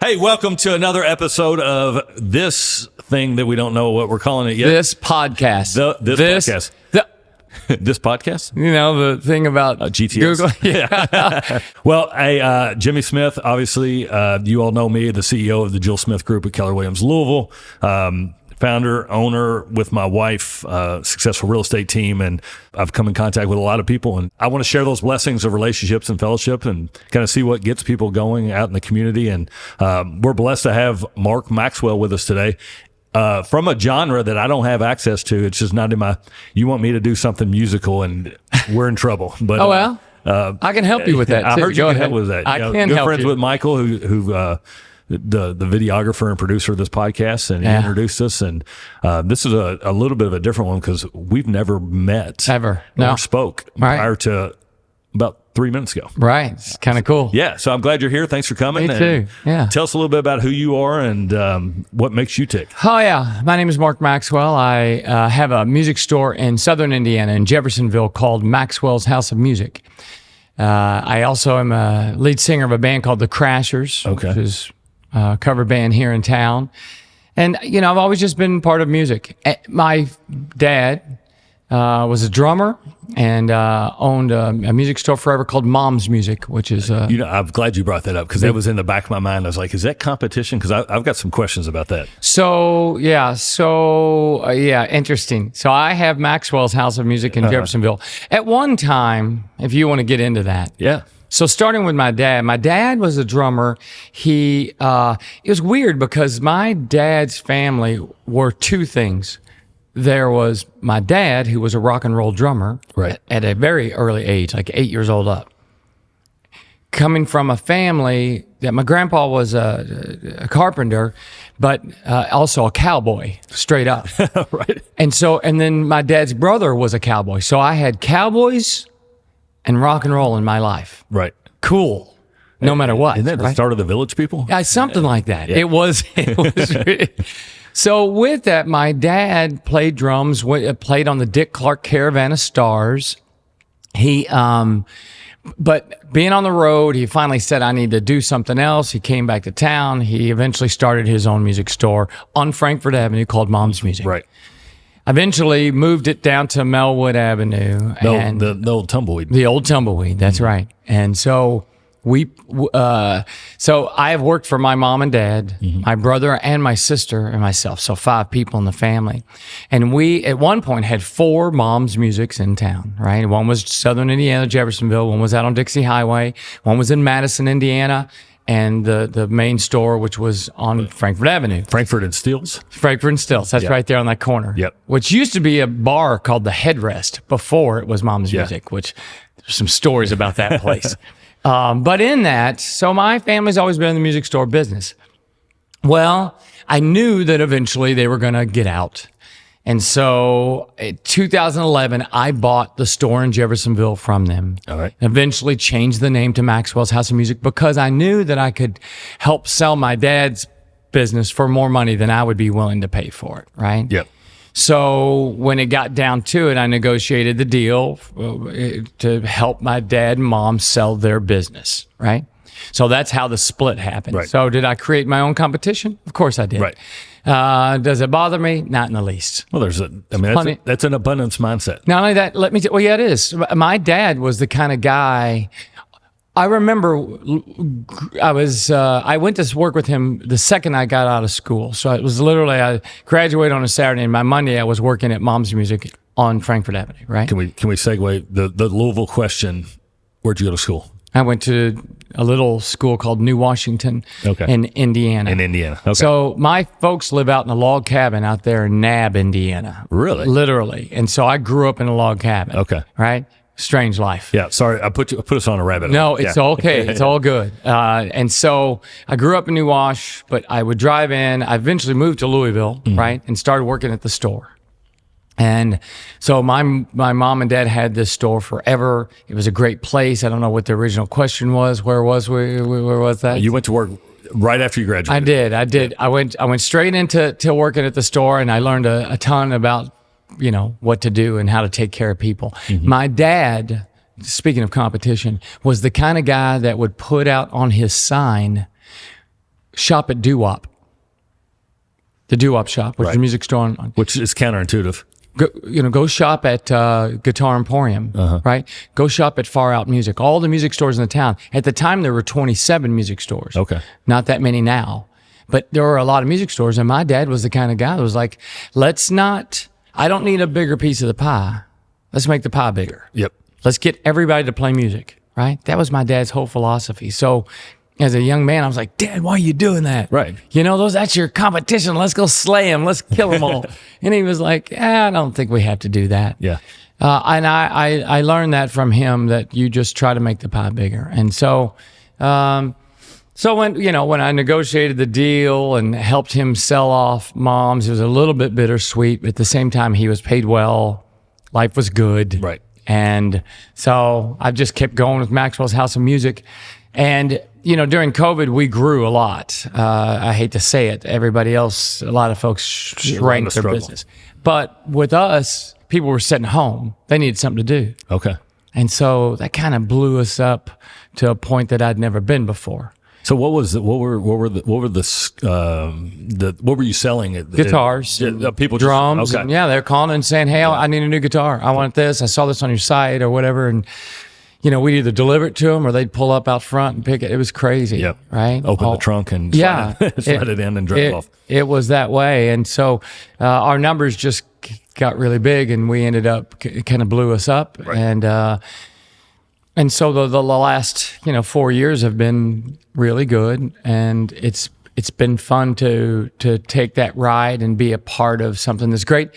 Hey, welcome to another episode of this thing that we don't know what we're calling it yet. This podcast. This podcast. This podcast? You know, the thing about GTS. Google. Yeah. Well, hey, Jimmy Smith, obviously, you all know me, the CEO of the Jill Smith Group at Keller Williams Louisville. Founder, owner with my wife, successful real estate team, and I've come in contact with a lot of people, and I want to share those blessings of relationships and fellowship and kind of see what gets people going out in the community. And we're blessed to have Mark Maxwell with us today. From a genre that I don't have access to. It's just not in my, you want me to do something musical and we're in trouble. But Oh, well, I can help you with that, I too. heard you can help with that. I can good help friends you. with Michael, who the videographer and producer of this podcast, and he introduced us. And this is a little bit of a different one because we've never met. Ever. Or No. spoke Right. prior to about 3 minutes ago. Right. It's kind of cool. Yeah, so I'm glad you're here. Thanks for coming. Me And too. Yeah. Tell us a little bit about who you are and what makes you tick. Oh, yeah. My name is Mark Maxwell. I have a music store in southern Indiana in Jeffersonville called Maxwell's House of Music. I also am a lead singer of a band called The Crashers, Okay. which is a cover band here in town. And, you know, I've always just been part of music. My dad was a drummer and owned a music store forever called Mom's Music, which is I'm glad you brought that up because that was in the back of my mind. I was like, is that competition? Because I've got some questions about that. So, interesting. So I have Maxwell's House of Music in Jeffersonville. At one time, if you want to get into that. Yeah. So starting with my dad was a drummer. It was weird because my dad's family were two things. There was my dad, who was a rock and roll drummer Right. at a very early age, like 8 years old up. Coming from a family that my grandpa was a carpenter, but also a cowboy, straight up. Right. And then my dad's brother was a cowboy. So I had cowboys and rock and roll in my life. Right. Cool. No matter what. Isn't that the right? start of the Village People? Yeah, something like that. It was really- So with that, my dad played drums, played on the Dick Clark Caravan of Stars. But being on the road, he finally said, I need to do something else. He came back to town. He eventually started his own music store on Frankfort Avenue called Mom's Music. Right. Eventually moved it down to Melwood Avenue. And The old tumbleweed. the old tumbleweed, that's right. And so so I have worked for my mom and dad, my brother and my sister and myself. So 5 people in the family. And we, at one point, had 4 Mom's Musics in town, right? One was Southern Indiana, Jeffersonville. One was out on Dixie Highway. One was in Madison, Indiana. And the main store, which was on Frankfort Avenue. Frankfort and Steels. Frankfort and Stills. That's right there on that corner. Yep. Which used to be a bar called the Headrest before it was Mom's Music, which there's some stories about that place. But in that, so my family's always been in the music store business. Well, I knew that eventually they were going to get out. And so in 2011, I bought the store in Jeffersonville from them. All right. Eventually changed the name to Maxwell's House of Music because I knew that I could help sell my dad's business for more money than I would be willing to pay for it, right? Yep. So when it got down to it, I negotiated the deal to help my dad and mom sell their business, right? So that's how the split happened. Right. So did I create my own competition? Of course I did. Right. Does it bother me? Not in the least. Well, that's an abundance mindset. Not only that, it is. My dad was the kind of guy. I remember I went to work with him the second I got out of school. So it was literally, I graduated on a Saturday and by Monday I was working at Mom's Music on Frankfort Avenue, right? Can we segue the Louisville question? Where'd you go to school? I went to a little school called New Washington in Indiana. In Indiana. Okay. So my folks live out in a log cabin out there in Nab, Indiana. Really? Literally. And so I grew up in a log cabin. Okay. Right? Strange life. Yeah. Sorry, I put us on a rabbit hole. No, it's okay. It's all good. And so I grew up in New Wash, but I would drive in. I eventually moved to Louisville, right, and started working at the store. And so my mom and dad had this store forever. It was a great place. I don't know what the original question was. Where was that? You went to work right after you graduated. I did. I went straight into working at the store, and I learned a ton about what to do and how to take care of people. My dad, speaking of competition, was the kind of guy that would put out on his sign, shop at Doo-Wop. The Doo-Wop shop, which is a music store on which is counterintuitive. Go shop at Guitar Emporium, right? Go shop at Far Out Music. All the music stores in the town. At the time, there were 27 music stores. Okay. Not that many now. But there were a lot of music stores, and my dad was the kind of guy that was like, I don't need a bigger piece of the pie. Let's make the pie bigger. Yep. Let's get everybody to play music, right? That was my dad's whole philosophy. So as a young man, I was like, Dad, why are you doing that? Right. That's your competition. Let's go slay them. Let's kill them all. And he was like, I don't think we have to do that. Yeah. And I learned that from him, that you just try to make the pie bigger. And so, when I negotiated the deal and helped him sell off Mom's, it was a little bit bittersweet, but at the same time, he was paid well. Life was good. Right. And so I just kept going with Maxwell's House of Music. And, during COVID, we grew a lot. I hate to say it. Everybody else, a lot of folks shrank their business. But with us, people were sitting home. They needed something to do. Okay. And so that kind of blew us up to a point that I'd never been before. So what were you selling? Guitars, people, drums. Okay. And they're calling and saying, "Hey, I need a new guitar. I want this. I saw this on your site or whatever." And we'd either deliver it to them or they'd pull up out front and pick it. It was crazy. Yep. Right. Open the trunk and slide it in and drive off. It was that way, and so our numbers just got really big, and we ended up kind of blew us up, right. And so the last 4 years have been really good, and it's been fun to take that ride and be a part of something that's great.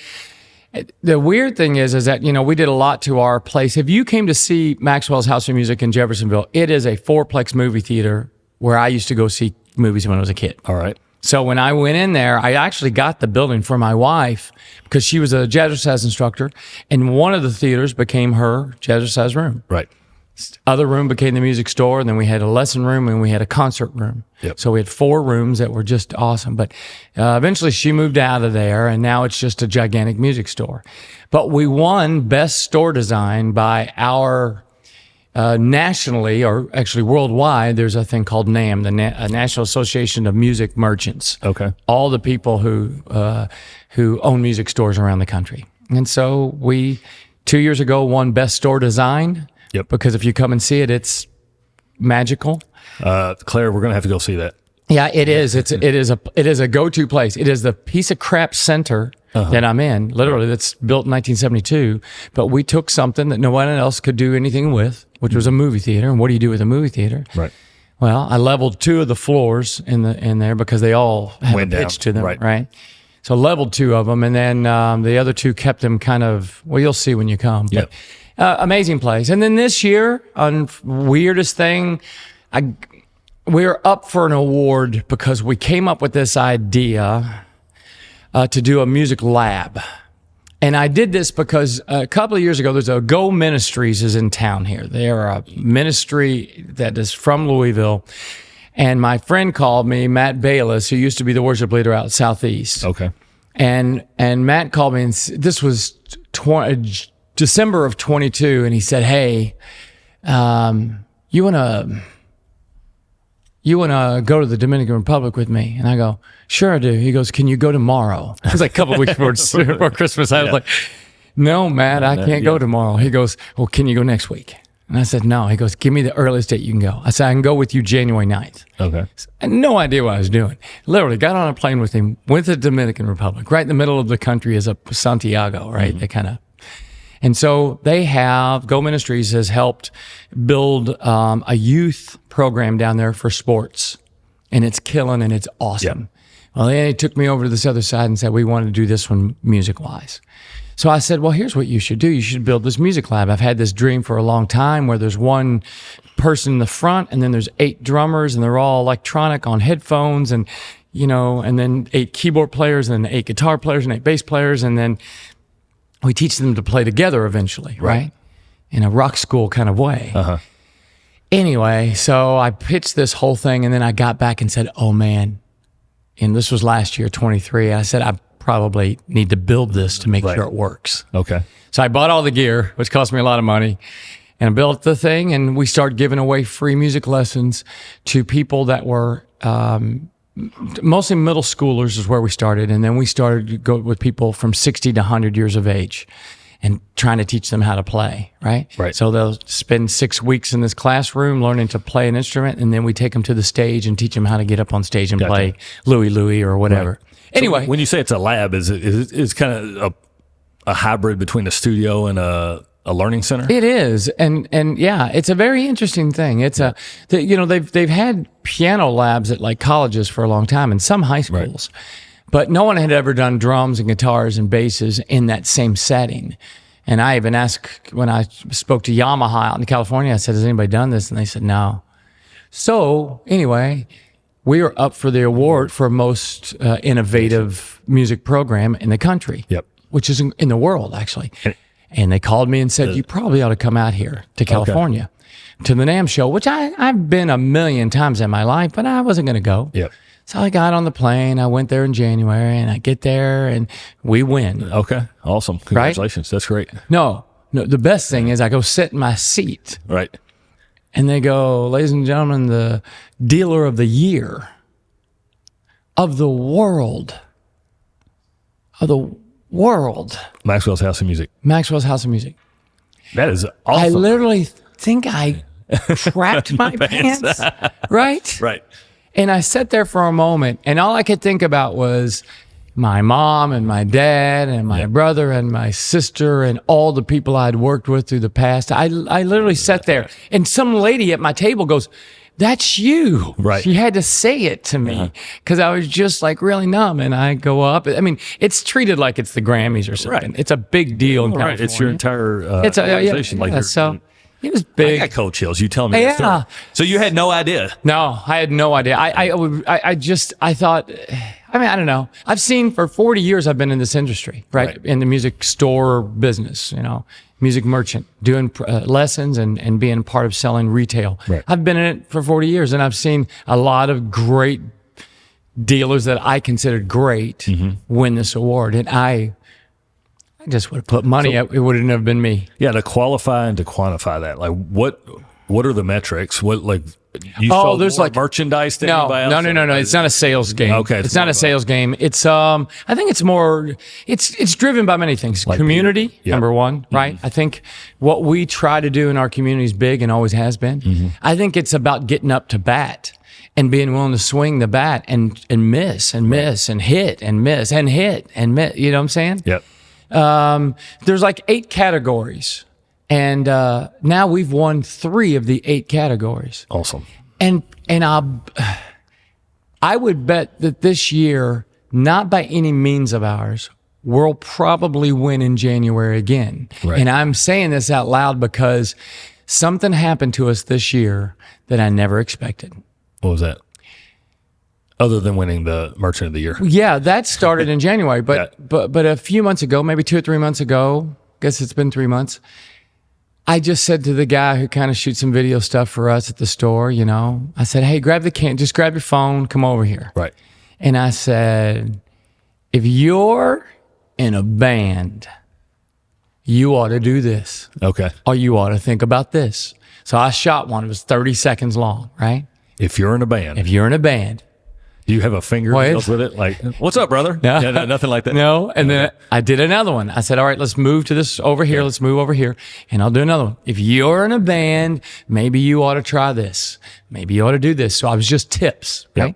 The weird thing is that we did a lot to our place. If you came to see Maxwell's House of Music in Jeffersonville, it is a fourplex movie theater where I used to go see movies when I was a kid. All right. So when I went in there, I actually got the building for my wife because she was a jazzercise instructor, and one of the theaters became her jazzercise room. Right. Other room became the music store, and then we had a lesson room and we had a concert room. Yep. So we had 4 rooms that were just awesome. But eventually she moved out of there, and now it's just a gigantic music store. But we won Best Store Design by our nationally, or actually worldwide, there's a thing called NAM, the National Association of Music Merchants. Okay. All the people who own music stores around the country. And so we, 2 years ago, won Best Store Design. Yep. Because if you come and see it, it's magical. Claire, we're going to have to go see that. Yeah, it is. It is a go-to place. It is the piece of crap center that I'm in, literally, that's built in 1972. But we took something that no one else could do anything with, which was a movie theater. And what do you do with a movie theater? Right. Well, I leveled 2 of the floors in there because they all have a pitch to them, right? So leveled 2 of them, and then the other 2 kept them kind of, well, you'll see when you come. Yeah. Amazing place. And then this year, on weirdest thing, we're up for an award because we came up with this idea to do a music lab. And I did this because a couple of years ago, there's a Go Ministries is in town here. They are a ministry that is from Louisville. And my friend called me, Matt Bayless, who used to be the worship leader out Southeast. Okay. And Matt called me, and this was December of 22, and he said, "Hey, you wanna go to the Dominican Republic with me?" And I go, "Sure I do." He goes, "Can you go tomorrow?" It was like a couple of weeks before Christmas. I was like, "No, Matt, I can't go tomorrow." He goes, "Well, can you go next week?" And I said, "No." He goes, "Give me the earliest date you can go." I said, "I can go with you January 9th. Okay. I had no idea what I was doing. Literally got on a plane with him, went to the Dominican Republic. Right in the middle of the country is Santiago, right? Mm-hmm. And so Go Ministries has helped build a youth program down there for sports, and it's killing and it's awesome. Yep. Well, then he took me over to this other side and said, we want to do this one music-wise. So I said, well, here's what you should do. You should build this music lab. I've had this dream for a long time where there's one person in the front, and then there's 8 drummers, and they're all electronic on headphones, and and then 8 keyboard players, and then 8 guitar players, and 8 bass players, and then we teach them to play together eventually, right? In a rock school kind of way. Anyway, so I pitched this whole thing, and then I got back and said, oh man, and this was last year, 23. I said, I probably need to build this to make sure it works. Okay. So I bought all the gear, which cost me a lot of money, and I built the thing, and we started giving away free music lessons to people that were mostly middle schoolers is where we started. And then we started to go with people from 60 to 100 years of age and trying to teach them how to play, right? Right. So they'll spend 6 weeks in this classroom learning to play an instrument, and then we take them to the stage and teach them how to get up on stage and play Louie Louie or whatever. Right. Anyway. So when you say it's a lab, is it's kind of a hybrid between a studio and a learning center? It is, and yeah, it's a very interesting thing. It's they've had piano labs at like colleges for a long time and some high schools, but no one had ever done drums and guitars and basses in that same setting. And I even asked when I spoke to Yamaha out in California, I said, "Has anybody done this?" And they said, "No." So anyway, we were up for the award for most innovative music program in the country. Yep. Which is in the world actually. And they called me and said, "You probably ought to come out here to California to the NAMM show," which I've been a million times in my life, but I wasn't going to go. Yep. So I got on the plane. I went there in January, and I get there, and we win. Okay. Awesome. Congratulations. That's great. No, the best thing is I go sit in my seat. Right. And they go, "Ladies and gentlemen, the dealer of the year of the world, Maxwell's House of Music. Maxwell's House of Music." That is awesome. I literally think I crapped my pants, right? Right. And I sat there for a moment, and all I could think about was my mom and my dad and my brother and my sister and all the people I'd worked with through the past. I literally sat there, and some lady at my table goes, "That's you." Right. She had to say it to me because I was just like really numb. And I go up. I mean, it's treated like it's the Grammys or something. Right. It's a big deal in California. Right. It's your entire organization. So it was big. I got cold chills. You tell me that story. So you had no idea. No, I had no idea. I thought, I mean, I don't know. I've seen for 40 years, I've been in this industry, right? In the music store business, music merchant, doing lessons and being part of selling retail. Right. I've been in it for 40 years, and I've seen a lot of great dealers that I considered great win this award. And I just would have put money up. It would have never been me. Yeah, to qualify and to quantify that, like what are the metrics? What like you sold there's more like merchandise than anybody else? No. It's not a sales game. Okay, it's not a sales game. It's I think it's more. It's driven by many things. Like community, number one, right? I think what we try to do in our community is big and always has been. I think it's about getting up to bat and being willing to swing the bat and miss and miss and hit and miss and hit and miss. You know what I'm saying? Yep. There's like 8 categories, and now we've won 3 of the 8 categories. Awesome. And I would bet that this year, not by any means of ours, we'll probably win in January again. Right. And I'm saying this out loud because something happened to us this year that I never expected. What was that? Other than winning the Merchant of the Year. Yeah, that started in January, but a few months ago, maybe 2 or 3 months ago, guess it's been 3 months, I just said to the guy who kind of shoots some video stuff for us at the store, I said, "Hey, just grab your phone, come over here." Right. And I said, "If you're in a band, you ought to do this. Okay. Or you ought to think about this." So I shot one. It was 30 seconds long, right? If you're in a band. If you're in a band. Do you have a finger that goes with it? Like, "What's up, brother?" No. Yeah, nothing like that. No. And then I did another one. I said, "All right, let's move to this over here. Let's move over here." And I'll do another one. "If you're in a band, maybe you ought to try this. Maybe you ought to do this." So I was just tips, right? Yep.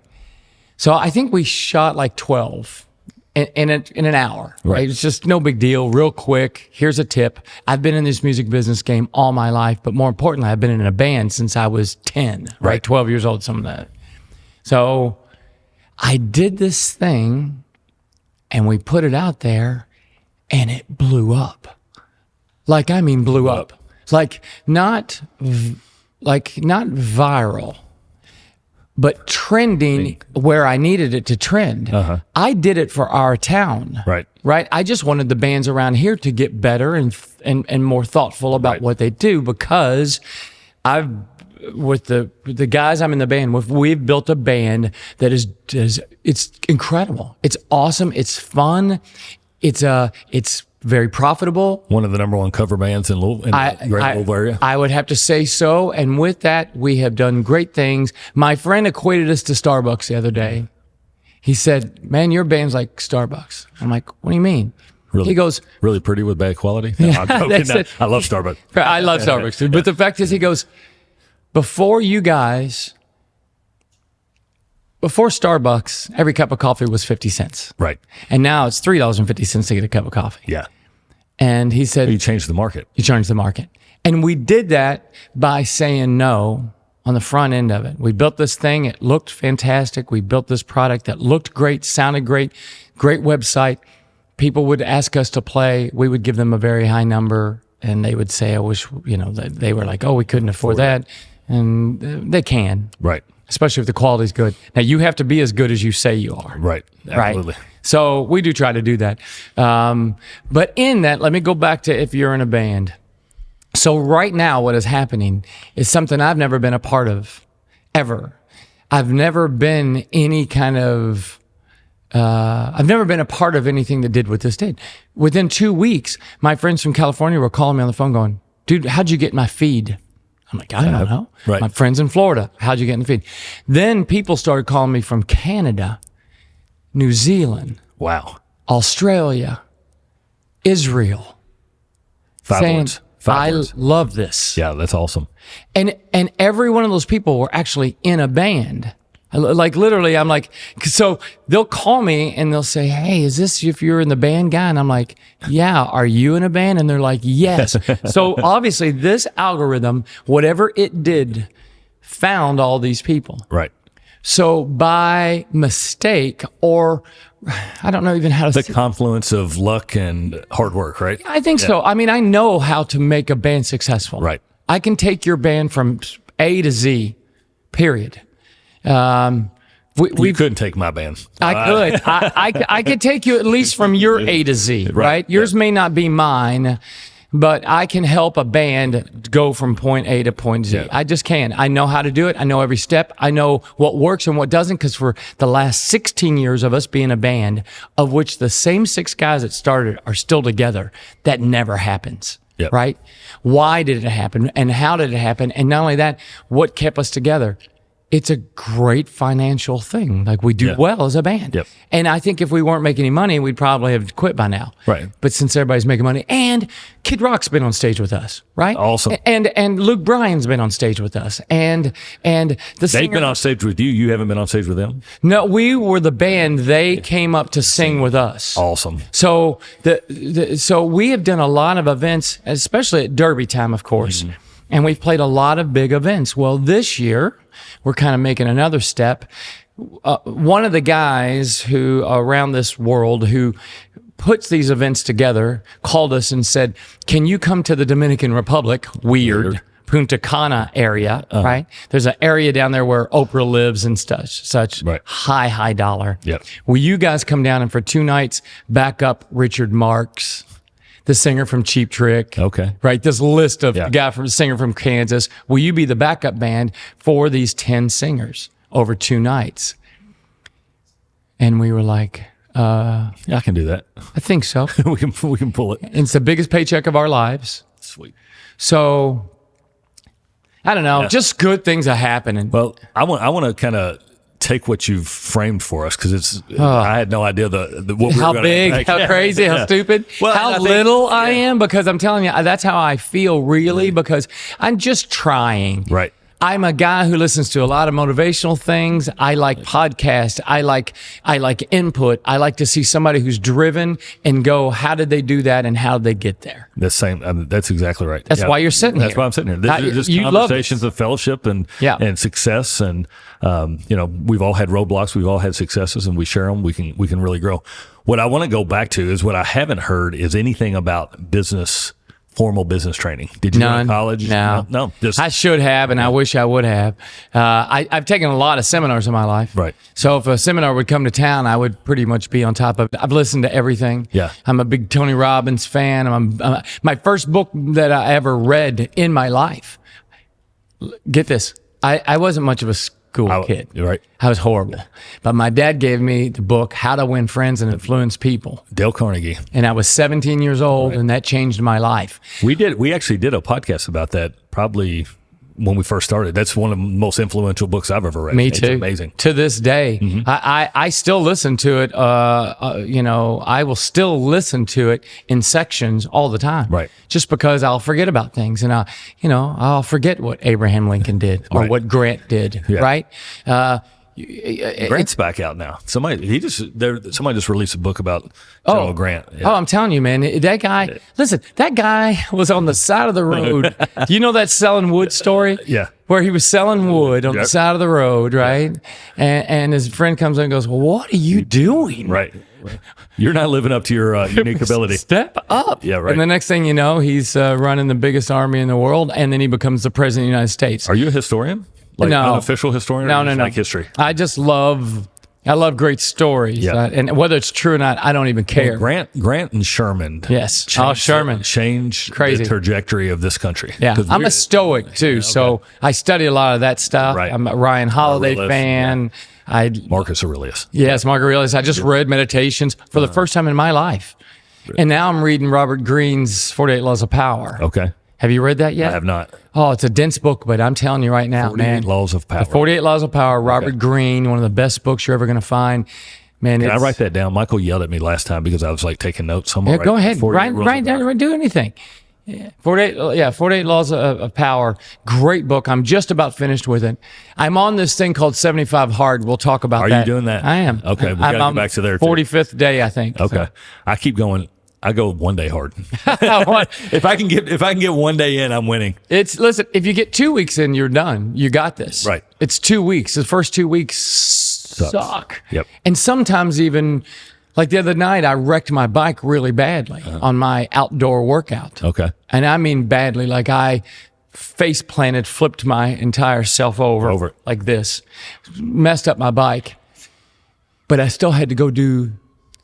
So I think we shot like 12 in an hour, right? It's just no big deal, real quick. Here's a tip. I've been in this music business game all my life, but more importantly, I've been in a band since I was 10, right? 12 years old, some of that. So I did this thing and we put it out there and it blew up. Like, I mean, blew up. Like not viral, but trending where I needed it to trend. I did it for our town. Right. I just wanted the bands around here to get better and more thoughtful about what they do, because with the guys I'm in the band with, we've built a band that is it's incredible. It's awesome. It's fun. It's very profitable. One of the number 1 cover bands in Louisville, in the great Louisville area. I would have to say so. And with that, we have done great things. My friend equated us to Starbucks the other day. He said, man, your band's like Starbucks. I'm like, what do you mean? Really, He goes, really pretty with bad quality. No, I'm joking. that's No, it. I love Starbucks. I love Starbucks, dude. But the fact is, he goes, before Starbucks, every cup of coffee was 50 cents. Right. And now it's $3.50 to get a cup of coffee. Yeah. And he said, You changed the market. you changed the market. And we did that by saying no on the front end of it. We built this thing. It looked fantastic. We built this product that looked great, sounded great, great website. People would ask us to play. We would give them a very high number, and they would say, I wish, they were like, oh, we couldn't afford that. And they can. Right. Especially if the quality's good. Now, you have to be as good as you say you are. Right. Absolutely. Right? So we do try to do that. But in that, let me go back to if you're in a band. So right now, what is happening is something I've never been a part of, ever. I've never been any kind of, I've never been a part of anything that did what this did. Within 2 weeks, my friends from California were calling me on the phone going, dude, how'd you get my feed? I'm like, I don't know. Right. My friends in Florida, how'd you get in the feed? Then people started calling me from Canada, New Zealand, Wow. Australia, Israel. Five saying, words. Five I words. love this. Yeah, that's awesome. And every one of those people were actually in a band. Like literally, I'm like, so they'll call me and they'll say, hey, is this if you're in the band guy? And I'm like, yeah, are you in a band? And they're like, yes. So obviously this algorithm, whatever it did, found all these people. Right. So by mistake, or I don't know even how to The say, confluence of luck and hard work, right? I think so. I mean, I know how to make a band successful. Right. I can take your band from A to Z, period. You couldn't take my band. I could. I could take you at least from your A to Z, right? Yours may not be mine, but I can help a band go from point A to point Z. Yeah. I just can. I know how to do it. I know every step. I know what works and what doesn't, because for the last 16 years of us being a band, of which the same 6 guys that started are still together, that never happens. Yep. Right? Why did it happen? And how did it happen? And not only that, what kept us together? It's a great financial thing. Like we do well as a band. Yep. And I think if we weren't making any money, we'd probably have quit by now. Right. But since everybody's making money, and Kid Rock's been on stage with us, right? Awesome. And Luke Bryan's been on stage with us. And the They've singer, been on stage with you. You haven't been on stage with them? no, we were the band. They came up to sing with us. Awesome. So so we have done a lot of events, especially at Derby time, of course. Mm-hmm. And we've played a lot of big events. Well, this year we're kind of making another step. One of the guys who around this world who puts these events together called us and said, can you come to the Dominican Republic? Weird. Punta Cana area, right? There's an area down there where Oprah lives and such Right. high dollar. Yep. Will you guys come down and for 2 nights back up Richard Marx, the singer from Cheap Trick? Okay. Right. This list of Yeah. guy from singer from Kansas. Will you be the backup band for these 10 singers over 2 nights? And we were like, Yeah, I can do that. I think so. we can pull it. It's the biggest paycheck of our lives. Sweet. So I don't know, just good things are happening. Well, I want to kind of take what you've framed for us, because I had no idea what we How were gonna big, like. how crazy, how stupid, Well, and I how think- little I am, because I'm telling you, that's how I feel really, because I'm just trying. Right. I'm a guy who listens to a lot of motivational things. I like podcasts. I like input. I like to see somebody who's driven and go, how did they do that and how did they get there? That's exactly right. That's why you're sitting That's here. why I'm sitting here. This is just You love conversations of fellowship and success, and we've all had roadblocks, we've all had successes, and we share them. We can really grow. What I want to go back to is what I haven't heard is anything about formal business training. Did you go to college? No. Just, I should have, and I wish I would have. I've taken a lot of seminars in my life. Right. So if a seminar would come to town, I would pretty much be on top of it. I've listened to everything. Yeah. I'm a big Tony Robbins fan. My first book that I ever read in my life, get this, I wasn't much of a school kid. Right. I was horrible. But my dad gave me the book, How to Win Friends and Influence People. Dale Carnegie. And I was 17 years old, and that changed my life. We actually did a podcast about that probably when we first started. That's one of the most influential books I've ever read. Me It's too. amazing. To this day, I still listen to it. I will still listen to it in sections all the time. Right. Just because I'll forget about things, and I'll forget what Abraham Lincoln did or Right. what Grant did. Yeah. Right. Grant's back out now. Somebody just released a book about General Grant. Yeah. Oh, I'm telling you, man, that guy, listen, that guy was on the side of the road. Do you know that selling wood story? Yeah. Where he was selling wood on the Yep. side of the road, right? And his friend comes in and goes, well, what are you doing? Right. You're not living up to your unique ability. Step up. Yeah, right. And the next thing you know, he's running the biggest army in the world, and then he becomes the president of the United States. Are you a historian? Like No. unofficial historian? No, or no, just no. like history? I love great stories. Yeah. And whether it's true or not, I don't even care. Grant and Sherman. Yes. Changed, Sherman. Changed Crazy. the trajectory of this country. Yeah, 'Cause I'm we're- a stoic too, so I study a lot of that stuff. Right. I'm a Ryan Holiday Aurelius, fan. Marcus Aurelius. Yes, Mark Aurelius. I just read Meditations for the first time in my life, and now I'm reading Robert Greene's 48 Laws of Power. Okay. Have you read that yet? I have not. Oh, it's a dense book, but I'm telling you right now, 48 man. Laws of Power. The 48 Laws of Power, Robert Greene, one of the best books you're ever going to find. Man, Can I it's, write that down? Michael yelled at me last time because I was like taking notes. So I'm Yeah, gonna go write ahead. 48 rules Write of down. power. Do anything. Yeah, 48 Laws of Power. Great book. I'm just about finished with it. I'm on this thing called 75 Hard. We'll talk about Are that. you doing that? I am. Okay, we I'm gotta on get back to there, too. 45th day, I think. Okay. I keep going. I go one day hard. So. If I can get one day in, I'm winning. Listen, if you get 2 weeks in, you're done. You got this. Right. It's 2 weeks. The first 2 weeks suck. Yep. And sometimes even, like the other night, I wrecked my bike really badly on my outdoor workout. Okay. And I mean badly, like I face planted, flipped my entire self over like this, messed up my bike. But I still had to go do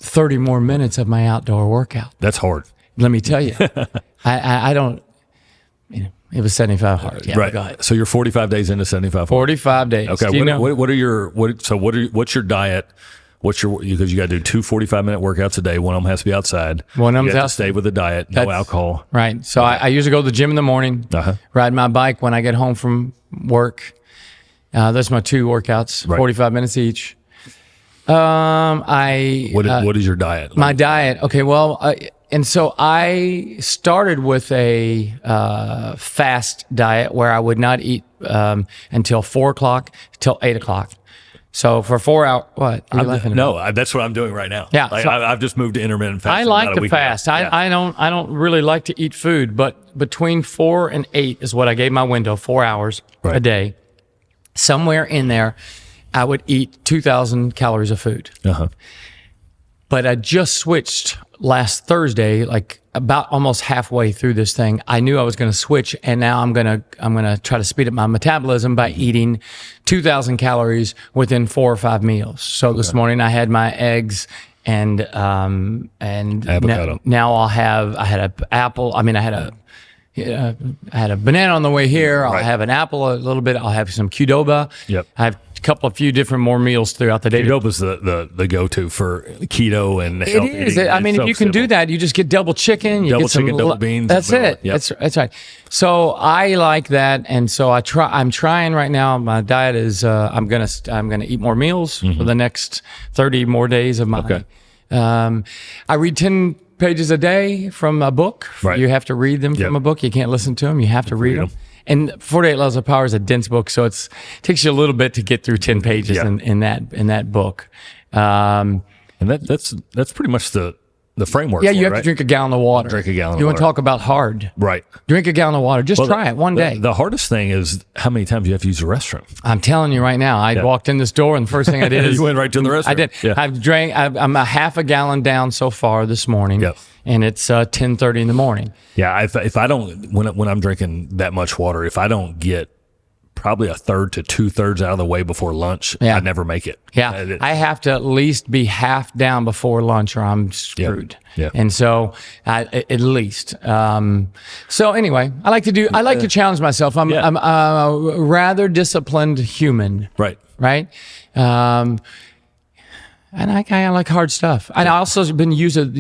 30 more minutes of my outdoor workout. That's hard. Let me tell you, I don't, it was 75 hard. Yeah, Right. go ahead. So you're 45 days into 75. 45 days. Okay. Do you know? What's your diet? Because you got to do 2 45-minute workouts a day. One of them has to be outside. One of them's you have out- to stay with the diet, no alcohol. Right. So I usually go to the gym in the morning, ride my bike when I get home from work. Those are my 2 workouts, Right. 45 minutes each. What is your diet? My diet. Okay. Well, and so I started with a fast diet where I would not eat until 4 o'clock till 8 o'clock. So for 4 hours, what? Are you laughing at? That's what I'm doing right now. Yeah, Like, so- I've just moved to intermittent I fasting. like about a to week ago. fast. Yeah. I don't really like to eat food, but between 4 and 8 is what I gave my window, 4 hours a Right. day. Somewhere in there, I would eat 2,000 calories of food. But I just switched last Thursday, like about almost halfway through this thing. I knew I was going to switch, and now I'm going to try to speed up my metabolism by eating 2,000 calories within 4 or 5 meals. So this morning I had my eggs and Avocado. now I had an apple. I mean, I had a banana on the way here. I'll Right. have an apple a little bit. I'll have some Qdoba. Yep. I have a few different more meals throughout the day. Qdoba's the go-to for keto and It healthy is. eating. I mean, It's if so you can do simple. that, you just get double chicken. You Double get some chicken, double beans. That's it. Yep. That's right. So I like that, and so I'm trying right now. My diet is I'm gonna eat more meals for the next 30 more days of my. Okay. I read 10 pages a day from a book. Right. You have to read them from Yep. a book. You can't listen to them. You have to read them. And 48 Laws of Power is a dense book, so it takes you a little bit to get through 10 pages Yeah. in that book. And that's pretty much the framework. Yeah, for you it, have right? to drink a gallon of water. Drink a gallon of You want to water. talk about hard? Right. Drink a gallon of water. Just try it one day. The hardest thing is how many times you have to use the restroom. I'm telling you right now. I walked in this door, and the first thing I did is You went right to the restroom. I did. Yeah. I'm a half a gallon down so far this morning. Yep. And it's 10:30 in the morning. Yeah, if I don't when I'm drinking that much water, if I don't get probably a third to 2/3 out of the way before lunch, Yeah. I never make it. Yeah, I have to at least be half down before lunch, or I'm screwed. Yeah. And so, at least. So anyway, I like to challenge myself. I'm a rather disciplined human. Right. Right. And I kind of like hard stuff. And I also been using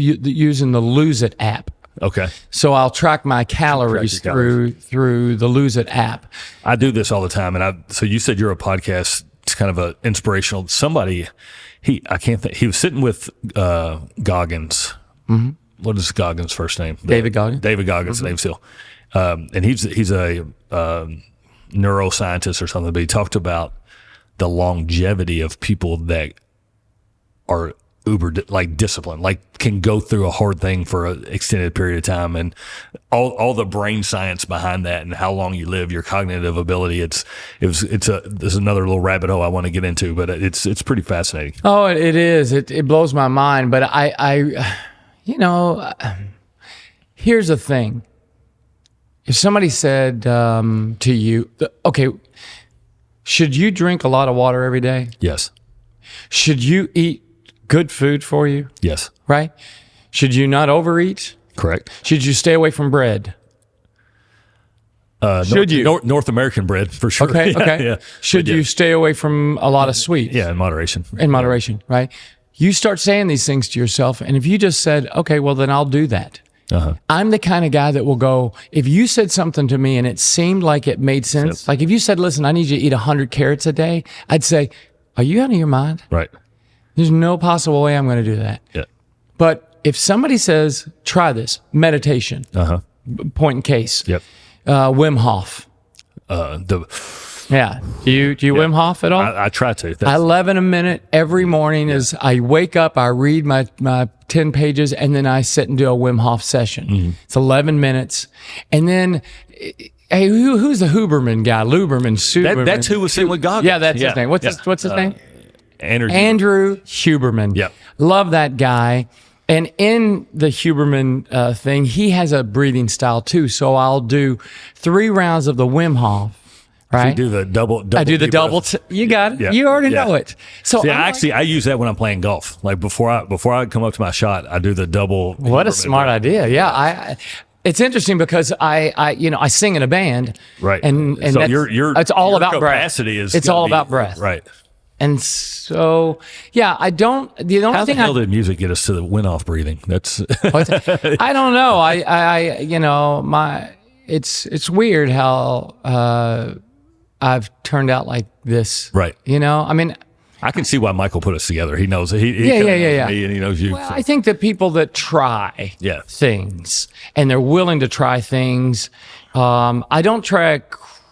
the Lose It app. Okay. So I'll track my calories through the Lose It app. I do this all the time. And so you said you're a podcast. It's kind of a inspirational somebody. I can't think. He was sitting with Goggins. Mm-hmm. What is Goggins' first name? David Goggins. David Goggins, Name Seal. And he's a neuroscientist or something, but he talked about the longevity of people that are uber disciplined, can go through a hard thing for an extended period of time, and all the brain science behind that, and how long you live, your cognitive ability. There's another little rabbit hole I want to get into, but it's pretty fascinating. Oh, it is. It blows my mind. But I here's the thing. If somebody said to you, okay, should you drink a lot of water every day? Yes. Should you eat good food for you? Yes. Right? Should you not overeat? Correct. Should you stay away from bread? Should you? North American bread, for sure. Okay, yeah, okay. Yeah. Should you stay away from a lot of sweets? Yeah, in moderation. In moderation, right? You start saying these things to yourself, and if you just said, okay, well, then I'll do that. Uh-huh. I'm the kind of guy that will go, if you said something to me and it seemed like it made sense, like if you said, listen, I need you to eat 100 carrots a day, I'd say, are you out of your mind? Right. There's no possible way I'm going to do that. Yeah. But if somebody says, try this, meditation, point in case, yep. Wim Hof. Yeah. Do you Wim Hof at all? I try to. 11 a minute every morning is I wake up, I read my 10 pages, and then I sit and do a Wim Hof session. Mm-hmm. It's 11 minutes. And then, hey, who's the Huberman guy? Luberman. That's who was sitting with Goggins. Yeah, that's his name. What's his name? Andrew Huberman. Yep. Love that guy. And in the Huberman thing, he has a breathing style too. So I'll do 3 rounds of the Wim Hof. Right. You do the double. I do the double. You got it. Yeah. You already know it. So I use that when I'm playing golf. Like before I come up to my shot, I do the double. What a smart idea. Yeah. It's interesting because I sing in a band. Right. And so it's all about breath. It's all about breath. Right. And so, yeah, I don't. The only How thing the hell did music get us to the win-off breathing? That's. I don't know. It's weird how I've turned out like this. Right. I mean, I can see why Michael put us together. He knows. He yeah. Me and he knows you. Well, I think that people that try things and they're willing to try things. I don't try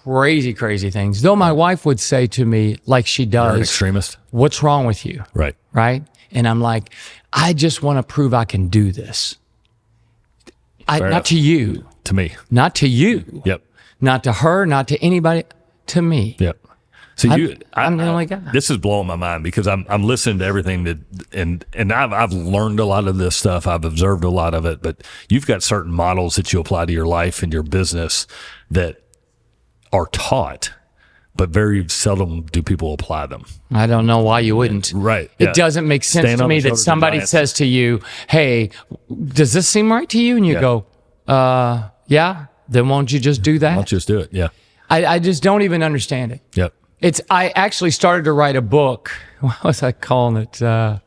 crazy things. Though my wife would say to me, like she does, you're an extremist. What's wrong with you? Right. Right. And I'm like, I just want to prove I can do this. Not to you. To me. Not to you. Yep. Not to her. Not to anybody. To me. Yep. So I'm the only guy. This is blowing my mind because I'm listening to everything and I've learned a lot of this stuff. I've observed a lot of it, but you've got certain models that you apply to your life and your business that are taught, but very seldom do people apply them. I don't know why you wouldn't. Right. It doesn't make sense to me that somebody says to you, hey, does this seem right to you? And you go, yeah, then won't you just do that? Why don't you just do it? Yeah. I just don't even understand it. Yep. I actually started to write a book. What was I calling it? I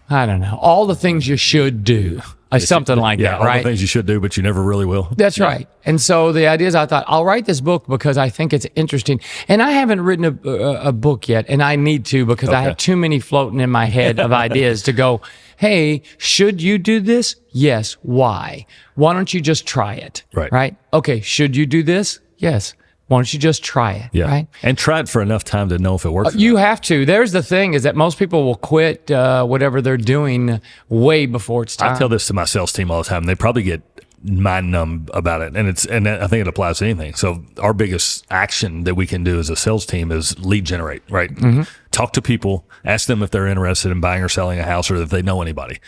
don't know. All the things you should do. Something like that, all right? the things you should do, but you never really will. That's right. And so the idea is I thought, I'll write this book because I think it's interesting. And I haven't written a book yet, and I need to because I have too many floating in my head of ideas to go, hey, should you do this? Yes. Why? Why don't you just try it? Right. Right? Okay, should you do this? Yes. Why don't you just try it? Yeah. Right? And try it for enough time to know if it works. You have to. There's the thing is that most people will quit whatever they're doing way before it's time. I tell this to my sales team all the time. They probably get mind numb about it. And I think it applies to anything. So our biggest action that we can do as a sales team is lead generate, right? Mm-hmm. Talk to people, ask them if they're interested in buying or selling a house or if they know anybody.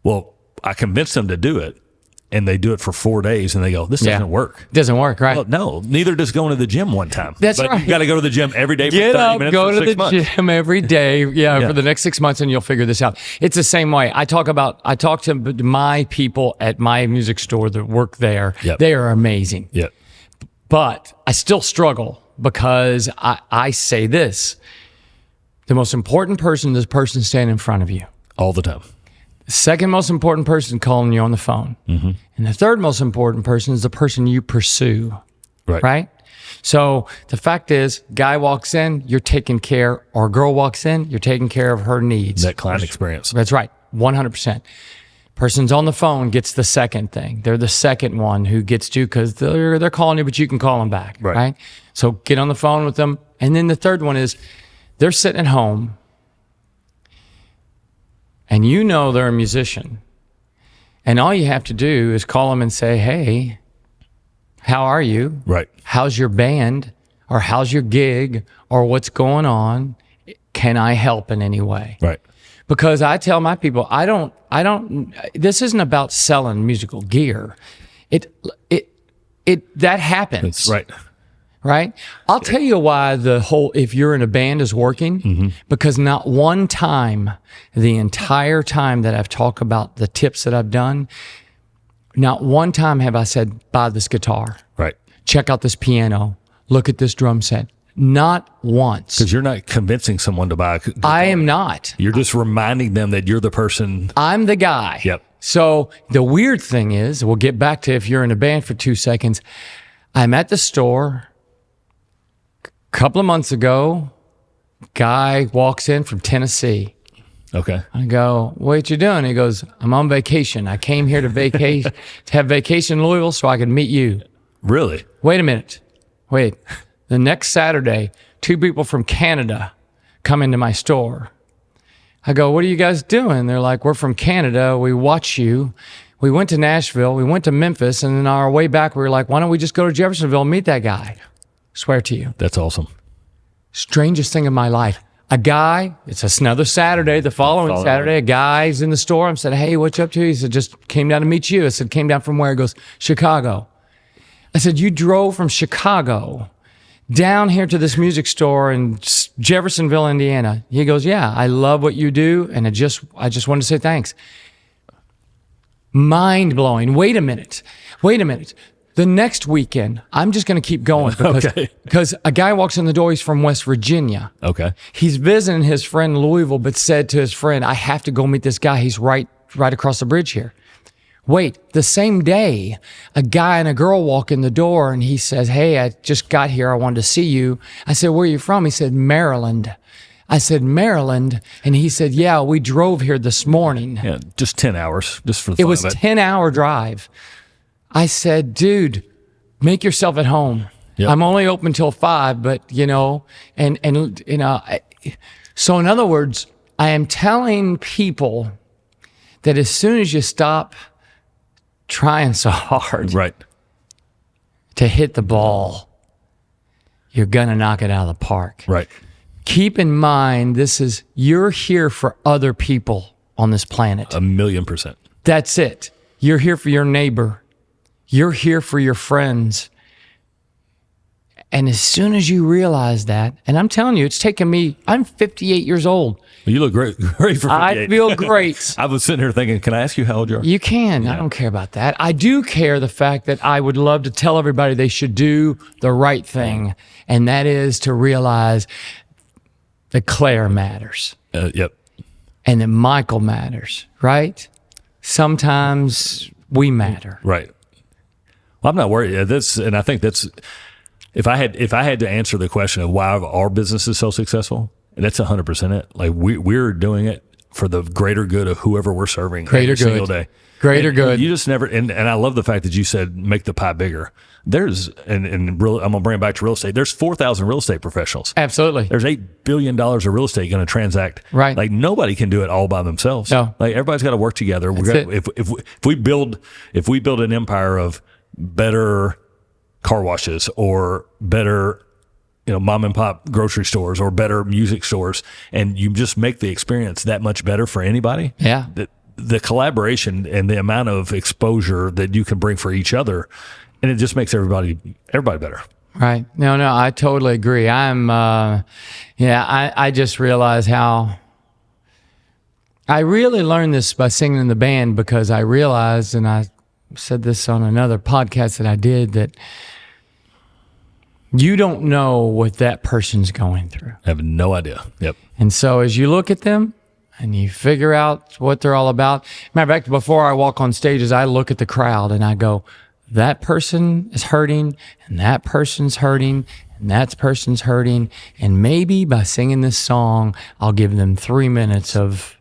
Well, I convince them to do it. And they do it for 4 days, and they go, "This doesn't work." Doesn't work, right? Well, no, neither does going to the gym one time. That's right. You got to go to the gym every day for Get 30 up, minutes go for to 6 the months. gym every day, for the next 6 months, and you'll figure this out. It's the same way. I talk to my people at my music store that work there. Yep. They are amazing. Yeah. But I still struggle because I say this: the most important person is the person standing in front of you. All the time. The second most important person calling you on the phone. Mm-hmm. And the third most important person is the person you pursue. Right? So the fact is, guy walks in, you're taking care, or girl walks in, you're taking care of her needs. That client experience. That's right. 100%. Person's on the phone gets the second thing. They're the second one who gets to, because they're calling you, but you can call them back. Right? So get on the phone with them. And then the third one is they're sitting at home and you know they're a musician. And all you have to do is call them and say, hey, how are you? Right. How's your band? Or how's your gig? Or what's going on? Can I help in any way? Right. Because I tell my people, this isn't about selling musical gear. That happens. That's right? I'll tell you why if you're in a band is working, because not one time, the entire time that I've talked about the tips that I've done, not one time have I said, buy this guitar. Right. Check out this piano. Look at this drum set. Not once. Because you're not convincing someone to buy a guitar. I am not. You're just reminding them that you're the person. I'm the guy. Yep. So the weird thing is, we'll get back to if you're in a band for 2 seconds. I'm at the store a couple of months ago. Guy walks in from Tennessee. Okay. I go, what you doing? He goes, I'm on vacation. I came here to to have vacation in Louisville so I could meet you. Really? Wait a minute. Wait. The next Saturday, 2 people from Canada come into my store. I go, what are you guys doing? They're like, we're from Canada. We watch you. We went to Nashville. We went to Memphis. And then on our way back, we were like, why don't we just go to Jeffersonville and meet that guy? Swear to you. That's awesome. Strangest thing of my life. A guy, it's another Saturday, the following Saturday, a guy's in the store. I said, hey, what you up to? He said, just came down to meet you. I said, came down from where? He goes, Chicago. I said, you drove from Chicago down here to this music store in Jeffersonville, Indiana. He goes, yeah, I love what you do. And I just wanted to say thanks. Mind blowing. Wait a minute. The next weekend, I'm just going to keep going because a guy walks in the door. He's from West Virginia. Okay. He's visiting his friend in Louisville, but said to his friend, I have to go meet this guy. He's right across the bridge here. Wait, the same day, a guy and a girl walk in the door and he says, hey, I just got here. I wanted to see you. I said, where are you from? He said, Maryland. I said, Maryland? And he said, yeah, we drove here this morning. Yeah, just 10 hours, just for the fun of it. It was a 10-hour drive. I said, dude, make yourself at home. Yep. I'm only open till 5, but so in other words, I am telling people that as soon as you stop trying so hard to hit the ball, you're going to knock it out of the park. Right. Keep in mind, you're here for other people on this planet. 1,000,000%. That's it. You're here for your neighbor. You're here for your friends. And as soon as you realize that, and I'm telling you, it's taken me, I'm 58 years old. You look great for 58. I feel great. I was sitting here thinking, can I ask you how old you are? You can. Yeah. I don't care about that. I do care the fact that I would love to tell everybody they should do the right thing. And that is to realize that Claire matters. Yep. And that Michael matters, right? Sometimes we matter. Right. Well, I'm not worried. And I think that's, if I had to answer the question of why our business is so successful, that's 100% it. Like we're doing it for the greater good of whoever we're serving every single day. Greater good. You just never, and I love the fact that you said make the pie bigger. I'm gonna bring it back to real estate. There's 4,000 real estate professionals. Absolutely. There's $8 billion of real estate going to transact. Right. Like nobody can do it all by themselves. No. Like everybody's got to work together. If we build an empire of better car washes or better, mom and pop grocery stores or better music stores, and you just make the experience that much better for anybody. Yeah. The collaboration and the amount of exposure that you can bring for each other, and it just makes everybody better. Right. No, I totally agree. I just realized how I really learned this by singing in the band, because I realized, and I said this on another podcast that I did, that you don't know what that person's going through. I have no idea. Yep. And so as you look at them, and you figure out what they're all about. Matter of fact, before I walk on stages, I look at the crowd and I go, that person is hurting, and that person's hurting, and that person's hurting. And maybe by singing this song, I'll give them 3 minutes of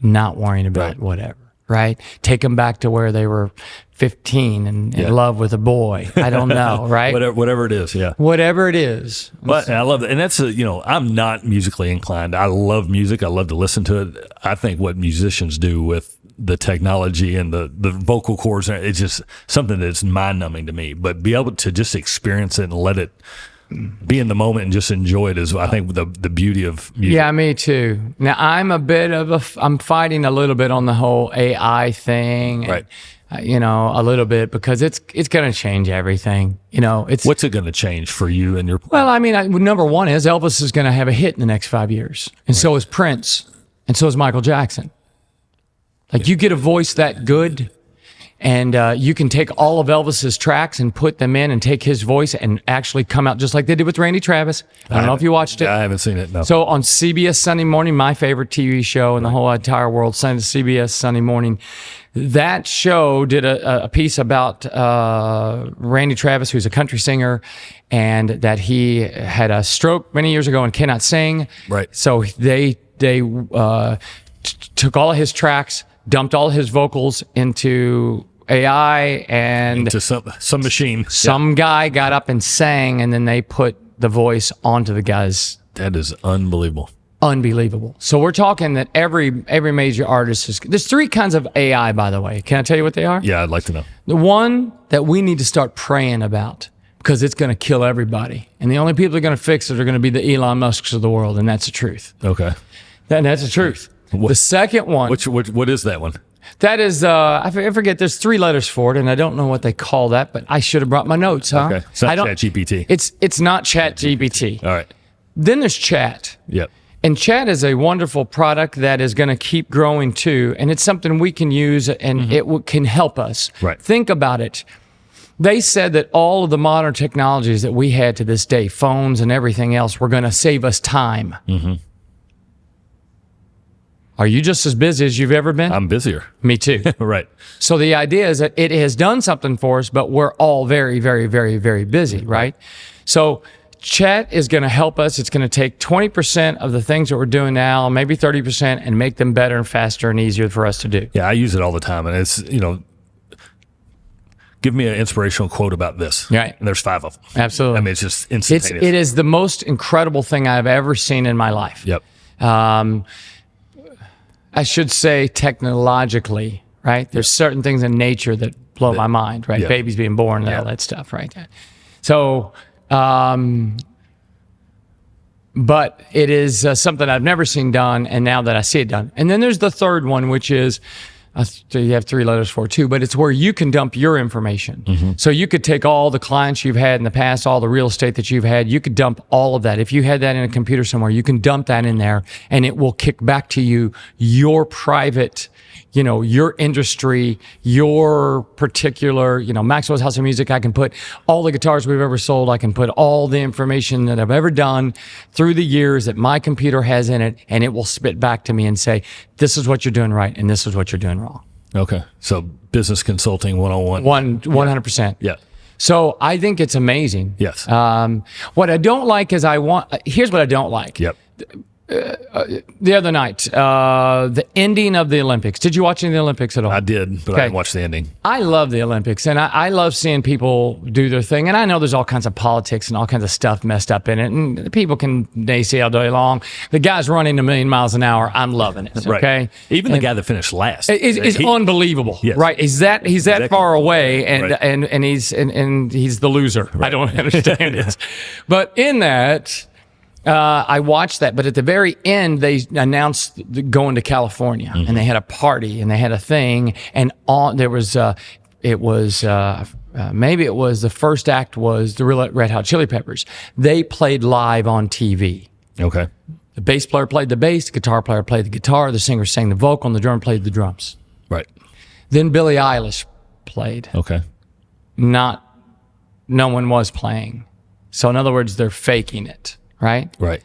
not worrying about whatever, right? Take them back to where they were 15 and in love with a boy. I don't know, right? Whatever it is, yeah. Whatever it is. But I love that. And that's, I'm not musically inclined. I love music. I love to listen to it. I think what musicians do with the technology and the vocal cords, it's just something that's mind-numbing to me. But be able to just experience it and let it be in the moment and just enjoy it is, I think, the beauty of music. Yeah, me too. Now, I'm fighting a little bit on the whole AI thing. Right. A little bit, because it's going to change everything. What's it going to change for you and your? Well, I mean, number one is Elvis is going to have a hit in the next 5 years, and so is Prince, and so is Michael Jackson. Like, you get a voice that good, and you can take all of Elvis's tracks and put them in and take his voice and actually come out just like they did with Randy Travis. I don't know if you watched it. I haven't seen it, no. So on CBS Sunday Morning, my favorite TV show in the whole entire world, CBS Sunday Morning, that show did a piece about Randy Travis, who's a country singer, and that he had a stroke many years ago and cannot sing. Right. So they took all of his tracks, dumped all his vocals into AI, and into some machine. Some guy got up and sang, and then they put the voice onto the guy's. That is unbelievable. Unbelievable. So we're talking that every major artist is. There's 3 kinds of AI, by the way. Can I tell you what they are? Yeah, I'd like to know. The one that we need to start praying about, because it's going to kill everybody, and the only people that are going to fix it are going to be the Elon Musks of the world, and that's the truth. Okay. And that's the truth. The second one. What is that one? That is, I forget, there's 3 letters for it, and I don't know what they call that, but I should have brought my notes, huh? Okay. It's not ChatGPT. It's not ChatGPT. All right. Then there's Chat. Yep. And Chat is a wonderful product that is going to keep growing too, and it's something we can use, and it can help us. Right. Think about it. They said that all of the modern technologies that we had to this day, phones and everything else, were going to save us time. Mm-hmm. Are you just as busy as you've ever been? I'm busier. Me too. Right. So the idea is that it has done something for us, but we're all very, very, very, very busy, right? So Chat is going to help us. It's going to take 20% of the things that we're doing now, maybe 30%, and make them better and faster and easier for us to do. Yeah, I use it all the time, and it's, give me an inspirational quote about this. Right. And there's 5 of them. Absolutely. I mean, it's just instantaneous. It is the most incredible thing I've ever seen in my life. Yep. I should say technologically, right? There's certain things in nature that blow my mind, right? Yeah. Babies being born and all that stuff, right? So, but it is something I've never seen done, and now that I see it done. And then there's the third one, which is, you have 3 letters for it too, but it's where you can dump your information. Mm-hmm. So you could take all the clients you've had in the past, all the real estate that you've had, you could dump all of that. If you had that in a computer somewhere, you can dump that in there, and it will kick back to you your private, your industry, your particular, Maxwell's House of Music. I can put all the guitars we've ever sold. I can put all the information that I've ever done through the years that my computer has in it, and it will spit back to me and say, this is what you're doing right, and this is what you're doing wrong. Okay. So business consulting 101. 100%. Yeah. So I think it's amazing. Yes. What I don't like is here's what I don't like. Yep. The other night, the ending of the Olympics. Did you watch any of the Olympics at all? I did, but I didn't watch the ending. I love the Olympics, and I love seeing people do their thing. And I know there's all kinds of politics and all kinds of stuff messed up in it, and people can naysay all day long. The guy's running 1,000,000 miles an hour. I'm loving it. Right. Okay. Even the guy that finished last is unbelievable. Yes. Right. He's that Exactly. far away, and Right. and he's the loser. Right. I don't understand it. But in that. I watched that, but at the very end, they announced going to California, and they had a party, and they had a thing, and maybe it was the first act was the Red Hot Chili Peppers. They played live on TV. Okay. The bass player played the bass, the guitar player played the guitar, the singer sang the vocal, and the drummer played the drums. Right. Then Billie Eilish played. Okay. No one was playing. So in other words, they're faking it. Right? Right.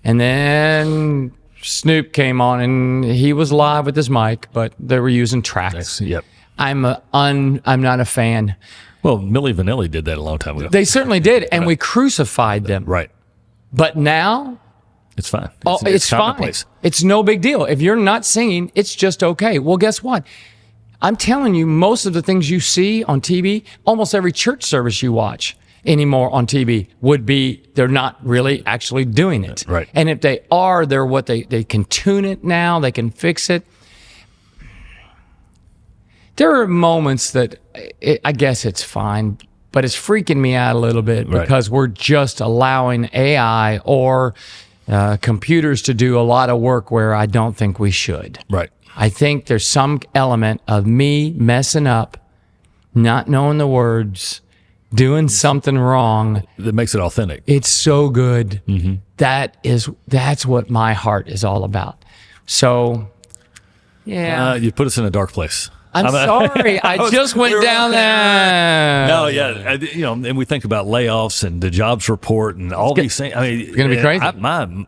And then Snoop came on and he was live with his mic, but they were using tracks. Yep. I'm not a fan. Well, Milli Vanilli did that a long time ago. They certainly did, and we crucified them. Right. But now, It's fine. it's fine. commonplace. It's no big deal. If you're not singing, it's just okay. Well, guess what? I'm telling you, most of the things you see on TV, almost every church service you watch anymore on TV they're not really actually doing it. Right. And if they are, they can tune it now, they can fix it. There are moments that I guess it's fine, but it's freaking me out a little bit because we're just allowing AI or computers to do a lot of work where I don't think we should. Right. I think there's some element of me messing up, not knowing the words, doing something wrong. That makes it authentic. It's so good. Mm-hmm. That's what my heart is all about. So, yeah. You put us in a dark place. I'm sorry. I just went down there. No, yeah. And we think about layoffs and the jobs report and all these things. I mean, it's going to be crazy. My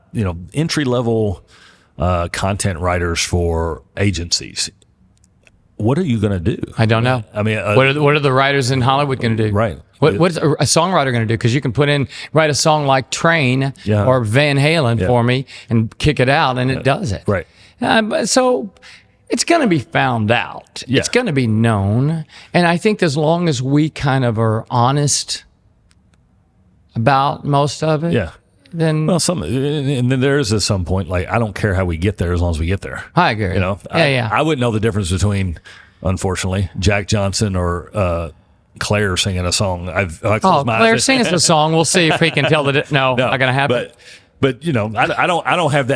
entry level content writers for agencies. What are you going to do? I don't know. I mean, what are the writers in Hollywood going to do? Right. What's a songwriter going to do? Because you can write a song like Train or Van Halen for me and kick it out, and it does it. Right. So it's going to be found out. Yeah. It's going to be known. And I think as long as we kind of are honest about most of it, then and then there is at some point, like, I don't care how we get there as long as we get there. I agree. I wouldn't know the difference between, unfortunately, Jack Johnson or Claire singing a song. Claire sings a song. We'll see if we can tell that. No, not going to happen. But I don't have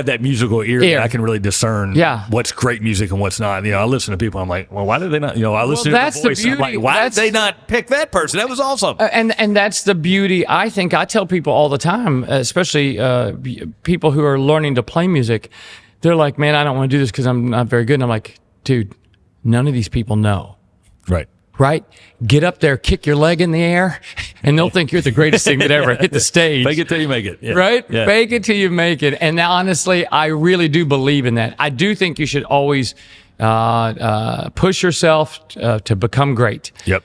that musical ear that I can really discern what's great music and what's not. I listen to people. I'm like, well, why did they not? I listen to the voice. I'm like, why did they not pick that person? That was awesome. And that's the beauty. I think I tell people all the time, especially people who are learning to play music. They're like, man, I don't want to do this because I'm not very good. And I'm like, dude, none of these people know. Right? Get up there, kick your leg in the air, and they'll think you're the greatest thing that ever hit the stage. Fake it till you make it. Yeah. Right? Yeah. Fake it till you make it. And now, honestly, I really do believe in that. I do think you should always push yourself to become great. Yep.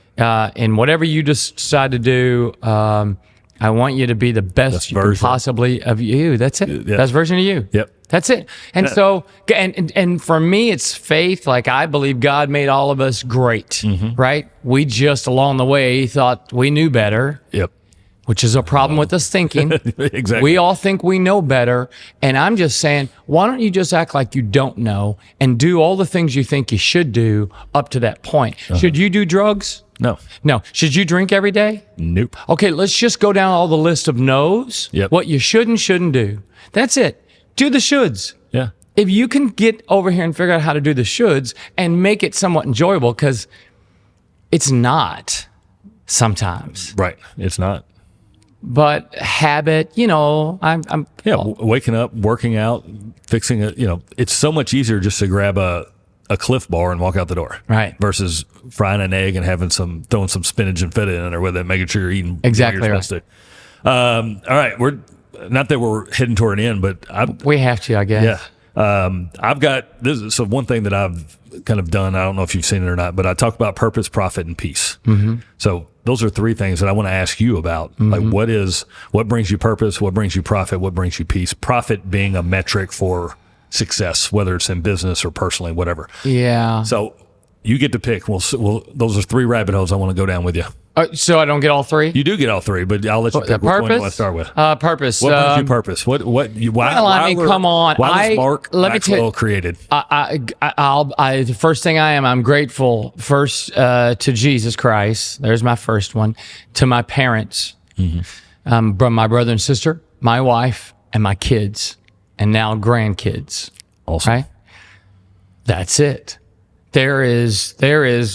In whatever you decide to do, I want you to be the best you can possibly of you. That's it. Best version of you. Yep. That's it. And so, and for me, it's faith. Like, I believe God made all of us great, right? We just along the way thought we knew better. Yep. Which is a problem with us thinking. Exactly. We all think we know better. And I'm just saying, why don't you just act like you don't know and do all the things you think you should do up to that point? Should you do drugs? No. Should you drink every day? Nope. Okay, let's just go down all the list of no's. Yep. What you should and shouldn't do. That's it. Do the shoulds. Yeah. If you can get over here and figure out how to do the shoulds and make it somewhat enjoyable, because it's not sometimes. Right. It's not. But habit, I'm waking up, working out, fixing it. It's so much easier just to grab a Cliff Bar and walk out the door, right? Versus frying an egg and throwing some spinach and feta in there with it, making sure you're eating exactly right. All right, we're not that we're heading toward an end, but we have to, I guess. Yeah, I've got this. So one thing that I've kind of done, I don't know if you've seen it or not, but I talk about purpose, profit, and peace. Mm-hmm. So those are three things that I want to ask you about. Mm-hmm. Like, what brings you purpose? What brings you profit? What brings you peace? Profit being a metric for success, whether it's in business or personally, whatever. Yeah. So you get to pick. Well, those are three rabbit holes I want to go down with you. So I don't get all three? You do get all three, but I'll let you pick which one you want to start with. Purpose. What brings you purpose? Why come on. Why was Mark Maxwell created? The first thing I'm grateful first to Jesus Christ. There's my first one. To my parents, my brother and sister, my wife, and my kids, and now grandkids. Awesome. Right? That's it. There is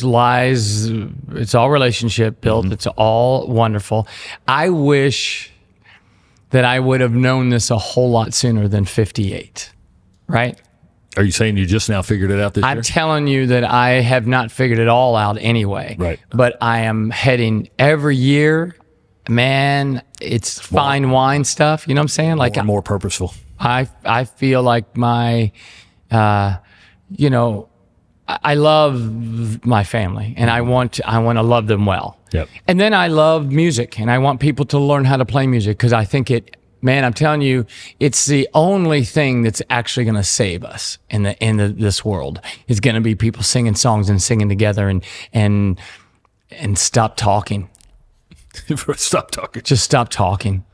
lies. It's all relationship built. Mm-hmm. It's all wonderful. I wish that I would have known this a whole lot sooner than 58. Right? Are you saying you just now figured it out this year? I'm telling you that I have not figured it all out anyway. Right. But I am heading every year. Man, it's fine wine stuff. You know what I'm saying? Like more purposeful. I feel like my, you know, I love my family, and I want to love them well. Yep. And then I love music, and I want people to learn how to play music, because I think man, I'm telling you, it's the only thing that's actually going to save us in this world. Is going to be people singing songs and singing together, and stop talking. Stop talking. Just stop talking.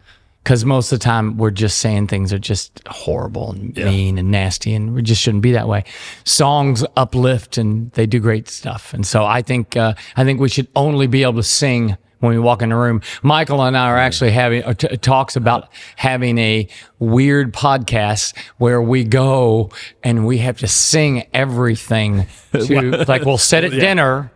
Because most of the time we're just saying things that are just horrible and mean and nasty, and we just shouldn't be that way. Songs uplift, and they do great stuff. And so I think we should only be able to sing when we walk in the room. Michael and I are actually having talks about having a weird podcast where we go and we have to sing everything to, like, we'll sit at dinner.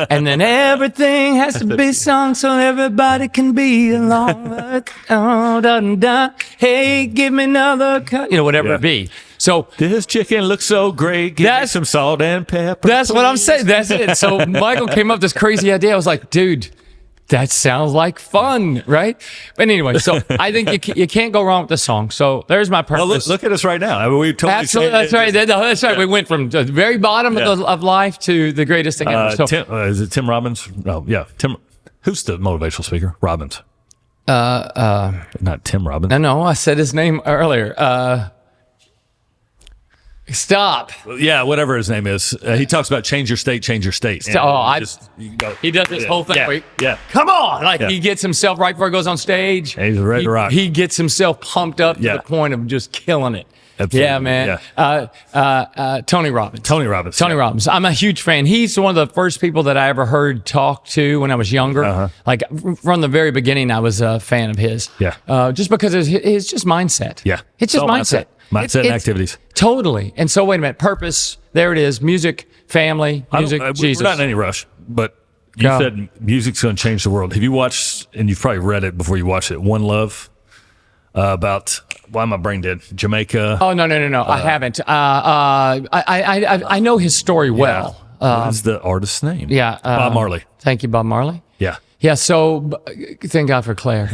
And then everything has to be sung so everybody can be along. Oh, dun, dun. Hey, give me another cut. You know, whatever it be. So this chicken looks so great. Give me some salt and pepper. That's what I'm saying. That's it. So Michael came up with this crazy idea. I was like, dude, that sounds like fun, right? But anyway, so I think you can't go wrong with the song. So there's my purpose. Well, look at us right now. I mean, we totally absolutely. That's right. That's right. We went from the very bottom of life to the greatest thing ever. So, is it Tim Robbins? No, yeah, Tim. Who's the motivational speaker? Robbins. Not Tim Robbins. No, I said his name earlier. Stop. Yeah, whatever his name is. He talks about change your state, change your state. He does this whole thing. Yeah. Come on. He gets himself right before he goes on stage. He's ready to rock. He gets himself pumped up to the point of just killing it. Absolutely. Yeah, man. Yeah. Tony Robbins. Tony Robbins. Robbins. I'm a huge fan. He's one of the first people that I ever heard talk to when I was younger. Like from the very beginning, I was a fan of his. Yeah. Just because it's just mindset. Yeah. It's just mindset. Mindset and activities. Totally. And so, wait a minute. Purpose. There it is. Music, family, music, Jesus. We're not in any rush, but you said music's going to change the world. Have you watched, and you've probably read it before you watched it, One Love? About, why am I brain dead? Jamaica. Oh, no. I haven't. I know his story well. What is the artist's name? Yeah. Bob Marley. Thank you, Bob Marley. Yeah. Yeah, so thank God for Claire.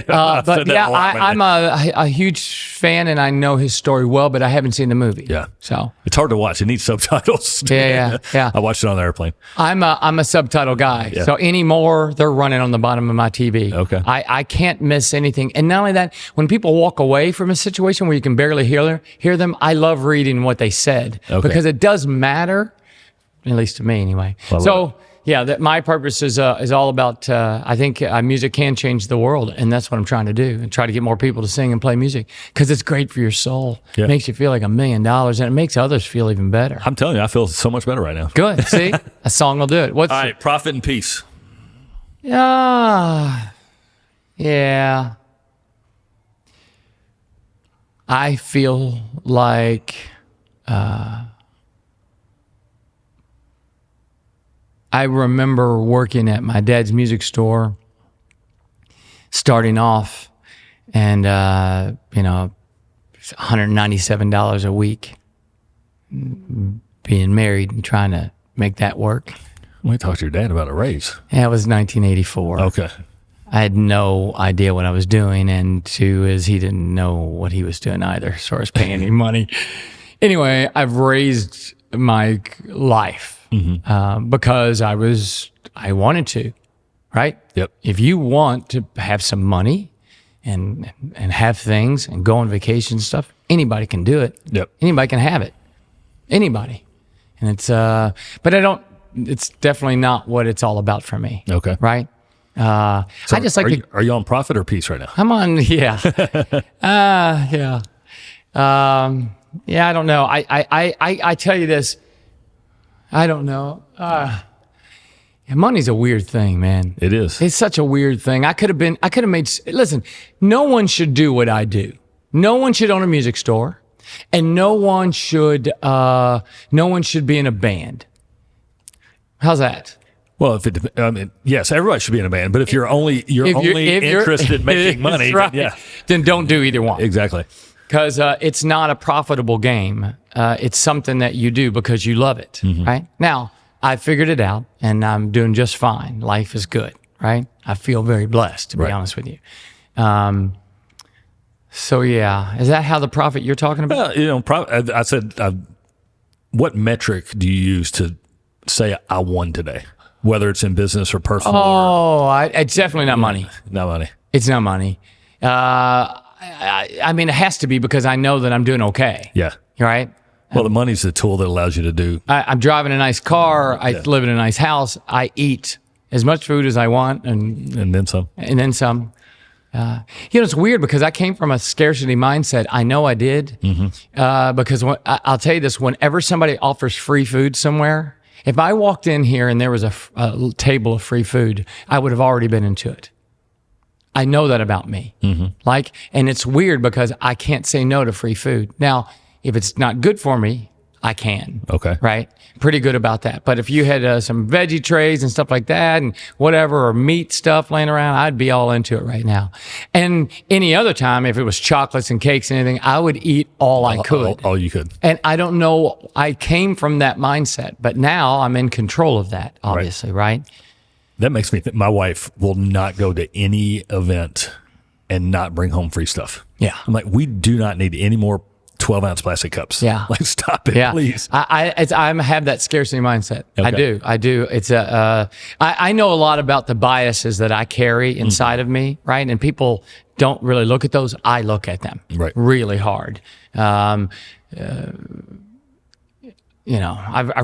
But yeah, I'm a huge fan, and I know his story well, but I haven't seen the movie. Yeah. So it's hard to watch. It needs subtitles. Yeah. I watched it on the airplane. I'm a subtitle guy. Yeah. So anymore, they're running on the bottom of my TV. Okay. I can't miss anything. And not only that, when people walk away from a situation where you can barely hear them, I love reading what they said because it does matter, at least to me anyway. Well, yeah, my purpose is all about, I think music can change the world, and that's what I'm trying to do, and try to get more people to sing and play music, because it's great for your soul. Yeah. It makes you feel like $1 million, and it makes others feel even better. I'm telling you, I feel so much better right now. Good. See? A song will do it. All right, profit and peace. Yeah. I feel like... I remember working at my dad's music store, starting off, and $197 a week, being married and trying to make that work. We talked to your dad about a raise. Yeah, it was 1984. Okay. I had no idea what I was doing, and two is he didn't know what he was doing either, as far as paying me money. Anyway, I've raised my life. Because I wanted to, right? Yep. If you want to have some money and have things and go on vacation and stuff, anybody can do it. Yep. Anybody can have it. Anybody. And it's, but it's definitely not what it's all about for me. Okay. Right? So I just like are you on profit or peace right now? I'm on, yeah. Yeah. Yeah, I don't know. I tell you this, I don't know. Money's a weird thing, man. It is. It's such a weird thing. I could have made, listen, no one should do what I do. No one should own a music store, and no one should be in a band. How's that? Well, yes, everybody should be in a band, but if you're only interested in making money, right, then don't do either one. Exactly. Because it's not a profitable game. It's something that you do because you love it, right? Now, I figured it out, and I'm doing just fine. Life is good, right? I feel very blessed, to be honest with you. So yeah, is that how the profit you're talking about? I said, what metric do you use to say I won today? Whether it's in business or personal. It's definitely not money. Not money. It's not money. I mean, it has to be because I know that I'm doing okay. Yeah. Right? Well, the money's the tool that allows you to do. I'm driving a nice car. I live in a nice house. I eat as much food as I want. And then some. And then some. It's weird because I came from a scarcity mindset. I know I did. Because I'll tell you this, whenever somebody offers free food somewhere, if I walked in here and there was a table of free food, I would have already been into it. I know that about me. And it's weird because I can't say no to free food. Now, if it's not good for me, I can. Okay. Right? Pretty good about that. But if you had some veggie trays and stuff like that and whatever, or meat stuff laying around, I'd be all into it right now. And any other time, if it was chocolates and cakes and anything, I would eat all I could. All you could. And I don't know, I came from that mindset, but now I'm in control of that, obviously, right? That makes me think my wife will not go to any event and not bring home free stuff. Yeah. I'm like, we do not need any more 12-ounce plastic cups. Yeah. Like, stop it, please. I have that scarcity mindset. Okay. I do. It's I know a lot about the biases that I carry inside of me, right? And people don't really look at those. I look at them really hard. I've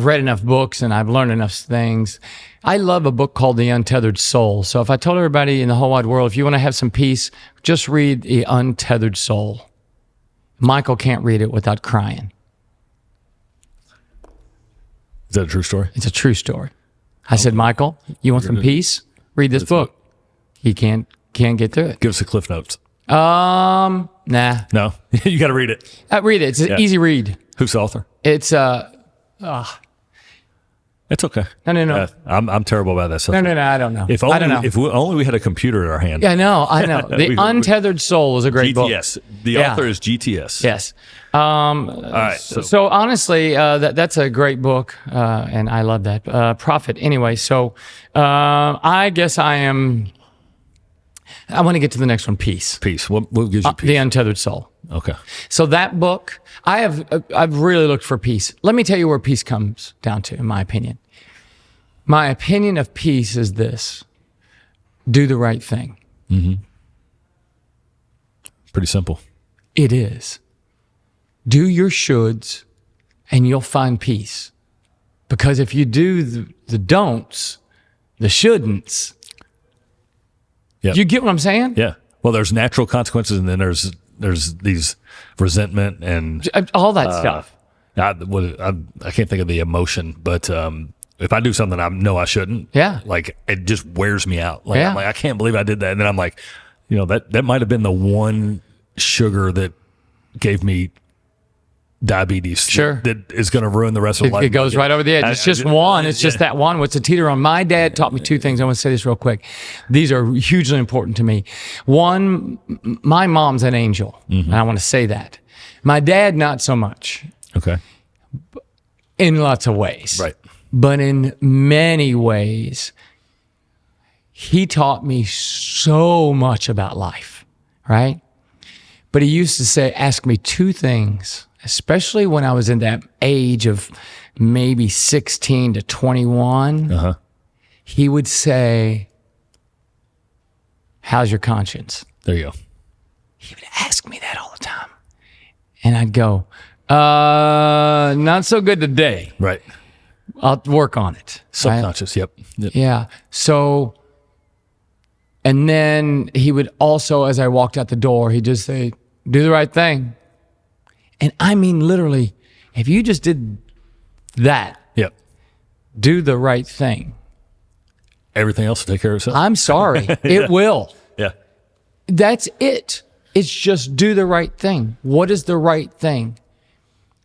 read enough books and I've learned enough things. I love a book called The Untethered Soul. So if I told everybody in the whole wide world, if you want to have some peace, just read The Untethered Soul. Michael can't read it without crying. Is that a true story? It's a true story. I said, Michael, you want some peace? Read this book. He can't get through it. Give us the Cliff Notes. Nah. No? You got to read it. Read it. It's an easy read. Who's the author? It's It's okay. No. I'm terrible about that stuff. No, I don't know. If only we had a computer in our hand. Yeah, I know. The Untethered Soul is a great book. GTS. The author is GTS. Yes. All right. So honestly, that's a great book, and I love that. Profit. Anyway, so I guess I want to get to the next one. Peace. Peace. What gives you peace? The Untethered Soul. Okay. So that book, I've really looked for peace. Let me tell you where peace comes down to, in my opinion. My opinion of peace is this: do the right thing. Pretty simple. It is. Do your shoulds, and you'll find peace. Because if you do the don'ts, the shouldn'ts, you get what I'm saying? Yeah. Well, there's natural consequences, and then there's these resentment and all that stuff. I can't think of the emotion, but if I do something I know I shouldn't, like it just wears me out. Like I'm like, I can't believe I did that, and then I'm like, that might have been the one sugar that gave me diabetes. That is going to ruin the rest of life. It goes right over the edge. It's just one. It's just that one. What's a teeter on? My dad taught me two things. I want to say this real quick. These are hugely important to me. One, my mom's an angel, and I want to say that. My dad, not so much. Okay. In lots of ways. Right. But in many ways, he taught me so much about life, right? But he used to ask me two things, especially when I was in that age of maybe 16 to 21. He would say, how's your conscience? There you go. He would ask me that all the time. And I'd go, not so good today. Right. I'll work on it. Subconscious. Right? Yep. Yeah. So, and then he would also, as I walked out the door, he'd just say, do the right thing. And I mean, literally, if you just did that, do the right thing, everything else will take care of itself. I'm sorry. It will. Yeah. That's it. It's just do the right thing. What is the right thing?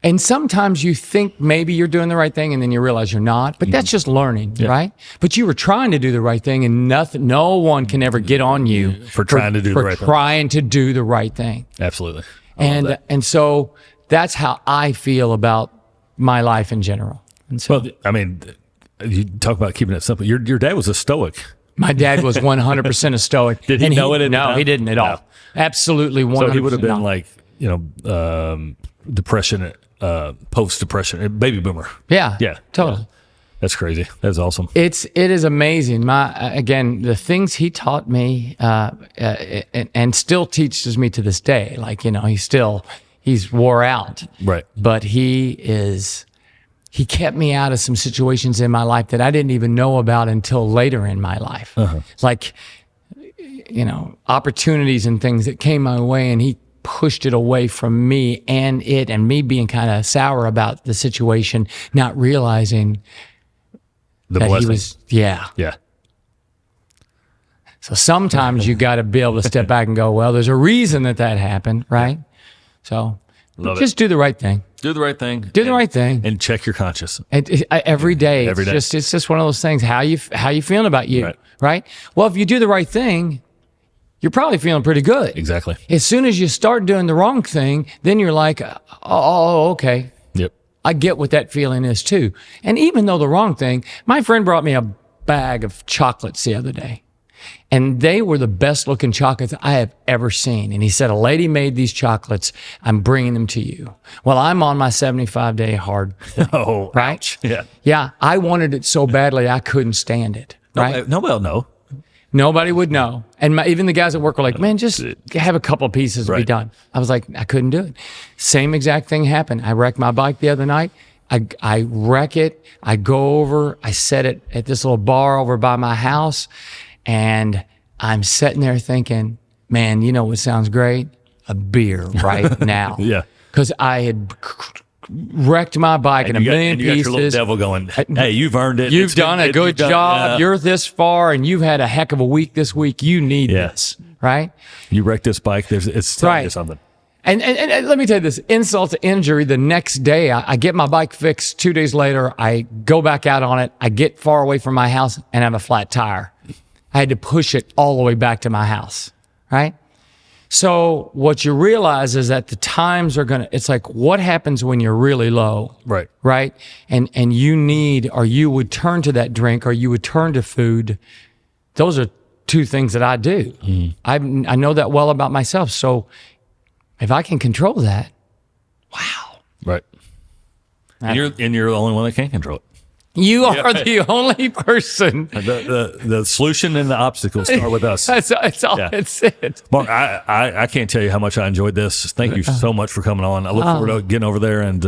And sometimes you think maybe you're doing the right thing and then you realize you're not, but that's just learning, right? But you were trying to do the right thing, and no one can ever get on you for trying to do the right thing. Absolutely. And so that's how I feel about my life in general. And so, well, I mean, you talk about keeping it simple. Your dad was a stoic. My dad was 100% a stoic. Did he know it at the No, time? he didn't at all. Absolutely 100%. So he would have been not. like, depression, post-depression, baby boomer. Yeah. Yeah. Totally. Yeah. That's crazy. That's awesome. It is amazing. Again, the things he taught me, and still teaches me to this day. Like, he's wore out. Right. But he kept me out of some situations in my life that I didn't even know about until later in my life. Like, opportunities and things that came my way, and he pushed it away from me and me being kind of sour about the situation, not realizing The that blessing. he was, yeah. Yeah. So sometimes you got to be able to step back and go, well, there's a reason that happened, right? So Love just do the right thing. Do the right thing. Do the right thing. And check your conscience. And every day, Every day. it's just one of those things. How you feeling about you, right? Well, if you do the right thing, you're probably feeling pretty good. Exactly. As soon as you start doing the wrong thing, then you're like, oh, okay. Yep. I get what that feeling is too. And even though the wrong thing, my friend brought me a bag of chocolates the other day. And they were the best looking chocolates I have ever seen. And he said, a lady made these chocolates. I'm bringing them to you. Well, I'm on my 75-day hard thing, Oh, right? ouch. Yeah. Yeah. I wanted it so badly, I couldn't stand it. Right? Nobody will know. Nobody would know. And even the guys at work were like, man, just have a couple of pieces and be done. I was like, I couldn't do it. Same exact thing happened. I wrecked my bike the other night. I wreck it. I go over, I set it at this little bar over by my house. And I'm sitting there thinking, man, you know what sounds great? A beer right now. Yeah. Because I had wrecked my bike in a million you got pieces. your little devil going, hey, you've earned it. You've done a good job. Yeah. You're this far, and you've had a heck of a week this week. You need this, right? You wrecked this bike. It's telling you Right. something. And let me tell you this, insult to injury, the next day, I get my bike fixed. 2 days later, I go back out on it. I get far away from my house and have a flat tire. I had to push it all the way back to my house, right? So what you realize is that the times are it's like, what happens when you're really low? Right. Right? And you need, or you would turn to that drink, or you would turn to food. Those are two things that I do. I know that well about myself. So if I can control that, wow. Right. And you're the only one that can control it. You are the only person. The solution and the obstacles start with us. That's all. Yeah. That's it. Mark, I can't tell you how much I enjoyed this. Thank you so much for coming on. I look forward to getting over there and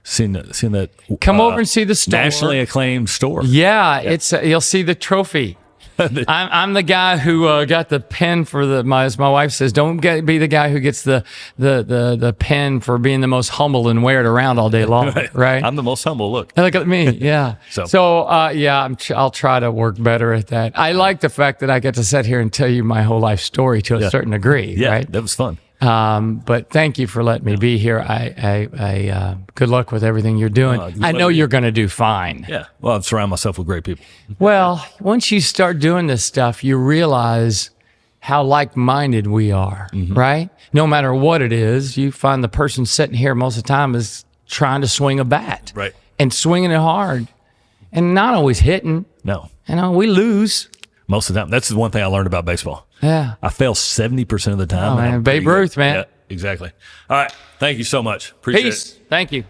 seeing that. Come over and see the store. Nationally acclaimed store. Yeah, it's you'll see the trophy. I'm the guy who got the pen for as my wife says, don't be the guy who gets the pen for being the most humble and wear it around all day long, right? I'm the most humble. Look. Look at me, yeah. I'll try to work better at that. I like the fact that I get to sit here and tell you my whole life story to a certain degree, Yeah, right? that was fun. But thank you for letting me be here. I good luck with everything you're doing. I know you're going to do fine. Yeah. Well, I've surrounded myself with great people. Well, once you start doing this stuff, you realize how like-minded we are, right? No matter what it is, you find the person sitting here most of the time is trying to swing a bat. Right. And swinging it hard and not always hitting. No. We lose. Most of the time. That's the one thing I learned about baseball. Yeah. I fail 70% of the time. Oh, man. I'm pretty Babe Ruth, good. man. Yeah, exactly. All right. Thank you so much. Appreciate it. Peace. Thank you.